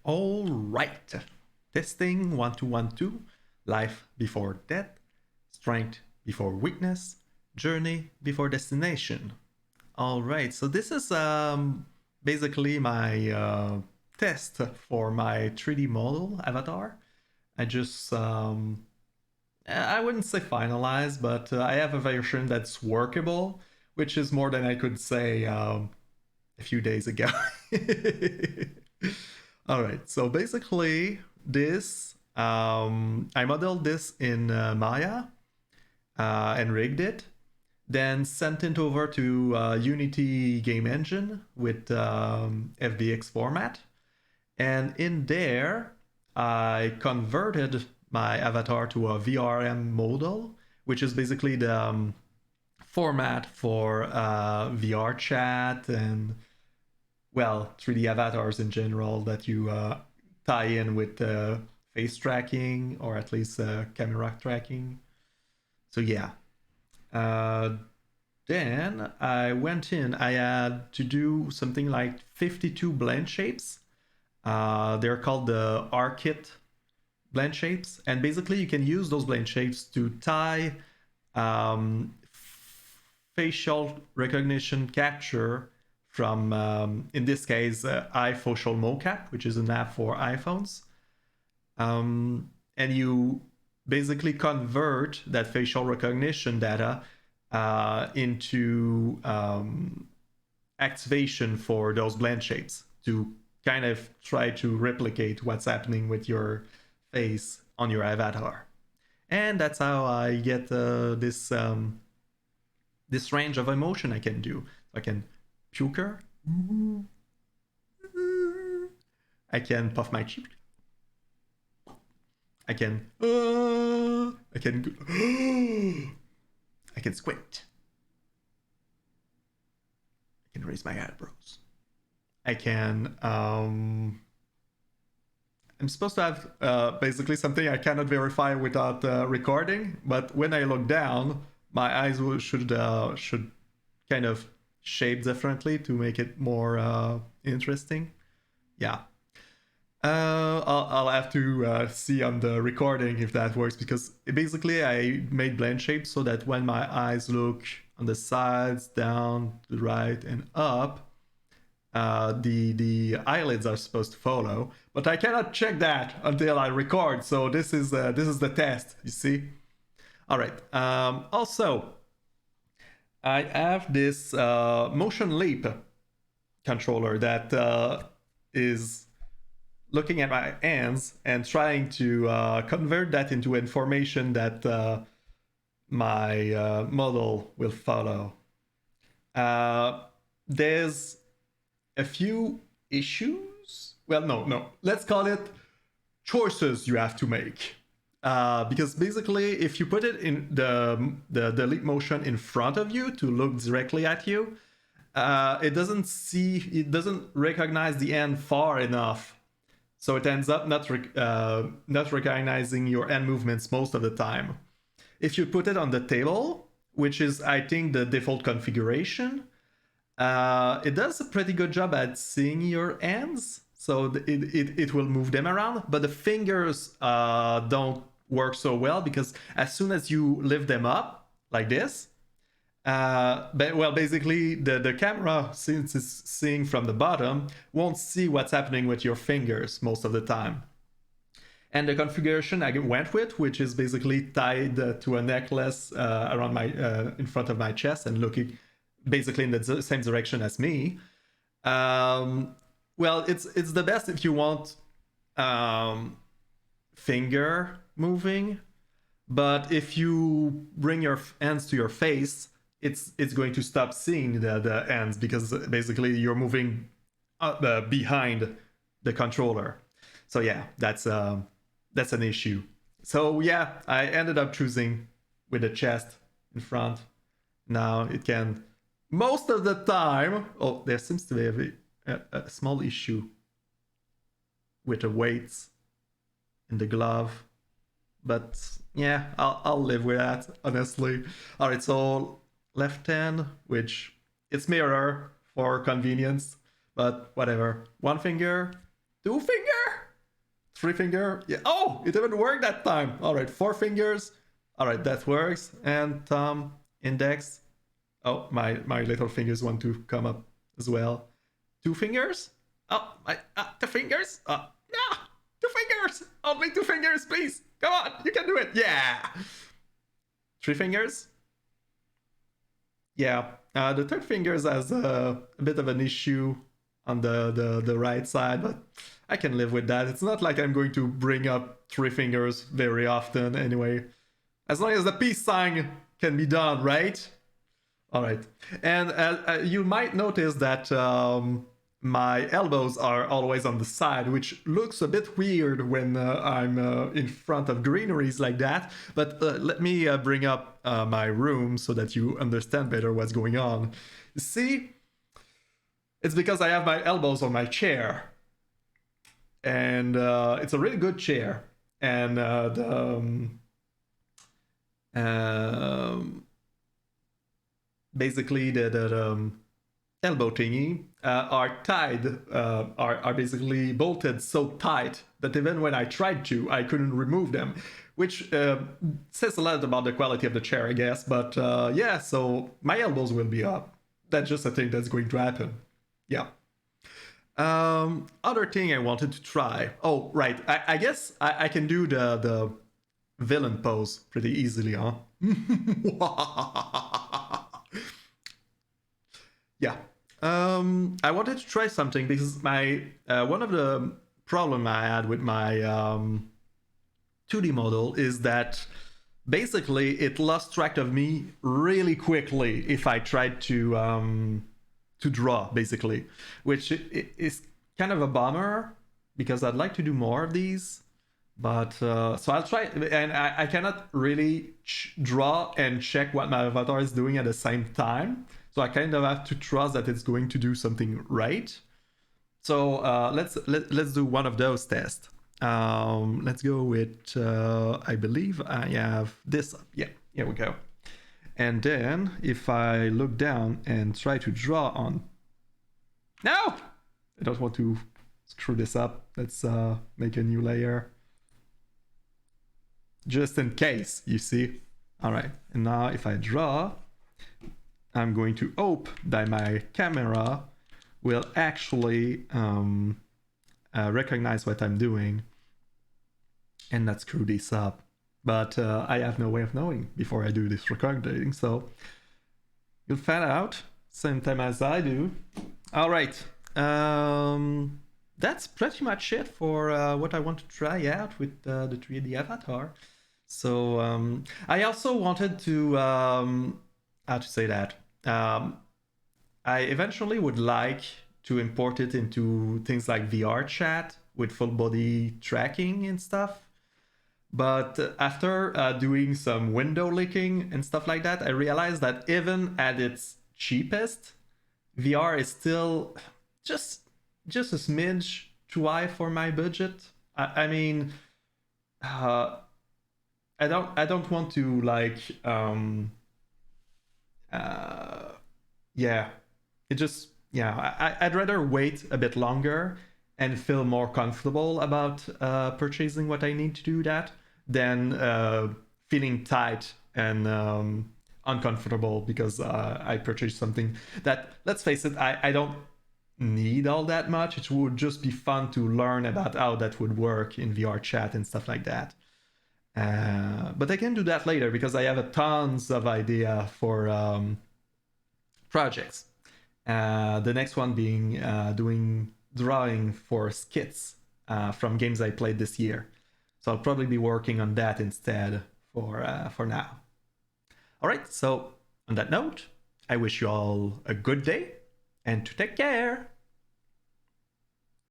All right. Testing 1212. Life before death. Strength before weakness. Journey before destination. All right. So this is basically my test for my 3D model avatar. I just I wouldn't say finalized, but I have a version that's workable, which is more than I could say a few days ago. All right, so basically this, I modeled this in Maya and rigged it, then sent it over to Unity game engine with FBX format. And in there, I converted my avatar to a VRM model, which is basically the format for VR chat and, well, 3D avatars in general that you tie in with face tracking or at least camera tracking. So yeah. Then I went in, I had to do something like 52 blend shapes. They're called the R-Kit blend shapes. And basically you can use those blend shapes to tie facial recognition capture from, in this case, iFacialMocap, which is an app for iPhones. And you basically convert that facial recognition data into activation for those blend shapes to kind of try to replicate what's happening with your face on your avatar. And that's how I get this range of emotion I can do. I can puker. I can puff my cheek. I can squint. I can raise my eyebrows. I can I'm supposed to have basically something I cannot verify without recording, but when I look down, my eyes should kind of shape differently to make it more interesting. Yeah. I'll have to see on the recording if that works, because basically I made blend shapes so that when my eyes look on the sides, down, to the right, and up, the eyelids are supposed to follow. But I cannot check that until I record, so this is the test, you see? All right. Also, I have this motion leap controller that is looking at my hands and trying to convert that into information that my model will follow. There's a few issues. Well, no. Let's call it choices you have to make. Because basically, if you put it in the leap motion in front of you to look directly at you, it doesn't recognize the hand far enough. So it ends up not recognizing your hand movements most of the time. If you put it on the table, which is, I think, the default configuration, it does a pretty good job at seeing your hands. So it will move them around, but the fingers don't work so well, because as soon as you lift them up like this, basically the camera, since it's seeing from the bottom, won't see what's happening with your fingers most of the time. And the configuration I went with, which is basically tied to a necklace around my in front of my chest and looking basically in the same direction as me. Well, it's the best if you want finger moving, but if you bring your hands to your face, it's going to stop seeing the hands, because basically you're moving behind the controller. So yeah, that's an issue. So yeah, I ended up choosing with the chest in front. Now it can, most of the time, oh, there seems to be a small issue with the weights in the glove, but yeah, I'll live with that, honestly. All right, so left hand, which it's mirror for convenience, but whatever. One finger, 2 finger, 3 finger. Yeah. Oh, it even worked that time. All right, 4 fingers. All right, that works. And thumb, index. Oh, my little fingers want to come up as well. 2 fingers. Oh, my 2 fingers. No, 2 fingers. Only 2 fingers, please. Come on, you can do it. Yeah. 3 fingers. Yeah, the 3rd fingers has a bit of an issue on the right side, but I can live with that. It's not like I'm going to bring up 3 fingers very often anyway. As long as the peace sign can be done, right? All right. And you might notice that my elbows are always on the side, which looks a bit weird when I'm in front of greeneries like that. But let me bring up my room so that you understand better what's going on. See? It's because I have my elbows on my chair. And it's a really good chair. And basically the elbow thingy are tied, are basically bolted so tight that even when I tried to, I couldn't remove them, which says a lot about the quality of the chair, I guess. But yeah, so my elbows will be up. That's just a thing that's going to happen. Yeah. Other thing I wanted to try. Oh, right. I guess I can do the villain pose pretty easily, huh? Yeah. I wanted to try something because my one of the problem I had with my 2D model is that basically it lost track of me really quickly if I tried to draw, basically, which is kind of a bummer because I'd like to do more of these. But so I'll try, and I cannot really draw and check what my avatar is doing at the same time. So I kind of have to trust that it's going to do something right. So let's do one of those tests. Let's go with I believe I have this up. Yeah, here we go. And then if I look down and try to draw on, no, I don't want to screw this up. Let's make a new layer. Just in case, you see. All right, and now if I draw, I'm going to hope that my camera will actually recognize what I'm doing and not screw this up. But I have no way of knowing before I do this recording, so you'll find out same time as I do. All right, that's pretty much it for what I want to try out with the 3D avatar. So I also wanted to, how to say that? I eventually would like to import it into things like VR chat with full body tracking and stuff. But after doing some window licking and stuff like that, I realized that even at its cheapest, VR is still just a smidge too high for my budget. I mean, I don't want to like yeah, it just, yeah, I'd rather wait a bit longer and feel more comfortable about purchasing what I need to do that than feeling tight and uncomfortable because I purchased something that, let's face it, I don't need all that much. It would just be fun to learn about how that would work in VR chat and stuff like that. But I can do that later because I have tons of idea for projects. The next one being doing drawing for skits from games I played this year. So I'll probably be working on that instead for now. All right, so on that note, I wish you all a good day and to take care.